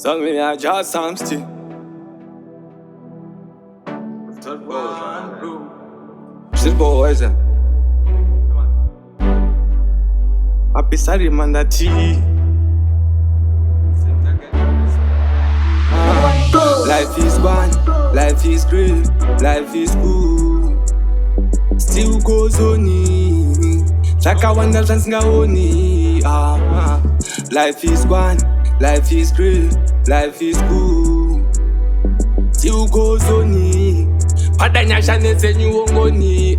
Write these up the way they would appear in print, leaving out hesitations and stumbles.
So me a Jah Psalms T. Shit boys, happy sorry man that T. Life is one, life is great, life is good. Still goes on. Sakawanda zansingaoni. Life is one, life is great, life is good. Still goes on. Padanyasha nezenyu ongoni.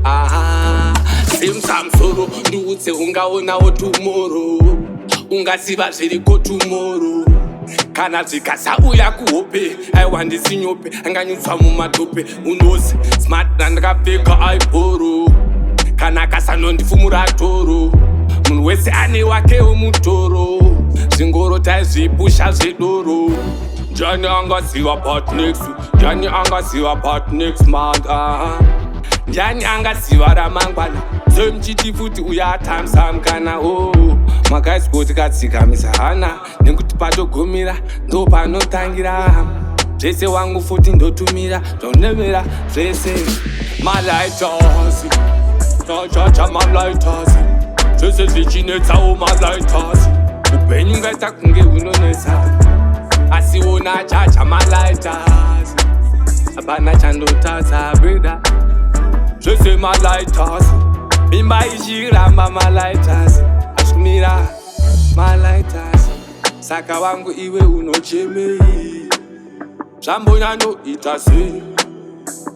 Same samsoro ndiutse ungaonawo tomorrow. Ungasiva zviriko tomorrow. Kana zvikasauya kuhope aiwandisinyope anganyutswa mumatope unozi smart ndandakapfeka aibhoro kana akasanondifumura toro munhu wese ane wakewo mutoro zvingoro taizvipusha zvedoro ndiani angaziva part next ndiani angaziva part next month ndiani angaziva ramangwana semuchiti futi uyatamsam kana makaisiko tikatsikamisa hana nekuti patogumira ndo panotangira zvese wangu futi ndotumira ndonemera zvese Malighters chachacha Malighters zvese zvichinetsawo Malighters upenyu ngaita kunge unonesa asi wona chacha Malighters hapana chandotadza breda zvese Malighters mimba ichiramba Malighters ashumira Malighters saka wangu iwe unochemei zvambonyanoita sei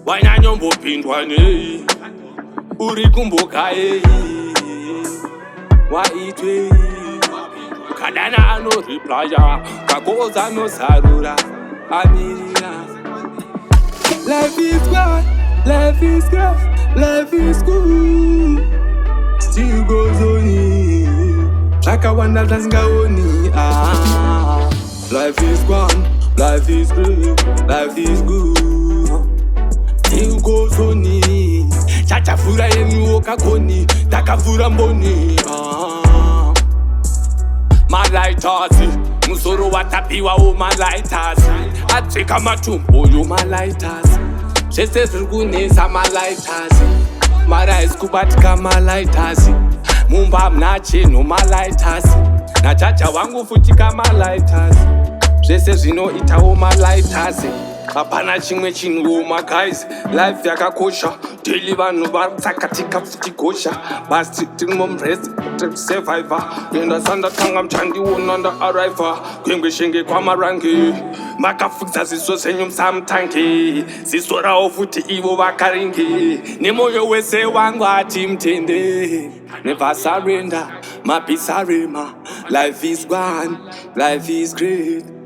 wanyanyombopindwa nei uri kumbokaei waitwei ukadana anoriplaya kakoza anozarura amirira life is good, life is good, life is good. Still goes on. Sakawanda zansingaoni. Life is one, life is great, life is good. Still goes on. Chachafura yenyu kakoni, takafura mboni. Malighters, musoro watapiwa o Malighters. Atsveka matumbo yo Malighters. Zvese zviri kunesa Malighters. Mara haisi kubatika Malighters. Mumba muna chinhu Malighters. Nachacha wangu futi kaMalighters. Zvese zvinoitawo Malighters. Hapana chimwe chinhuwo guys. Life yakakosha. Daily vanhu varitsakatika futi gosha. Basi tiri mumrest survivor. Ndasandatanga mchandiona ndaarriva. Kwengweshenge kwamarangi. Makafukisa ziso zenyu musamutange. Ziso rawo futi ivo vakaringe. Nemoyo wese wangu ati mtende. Never surrender, mapisarema. Life is one, life is great.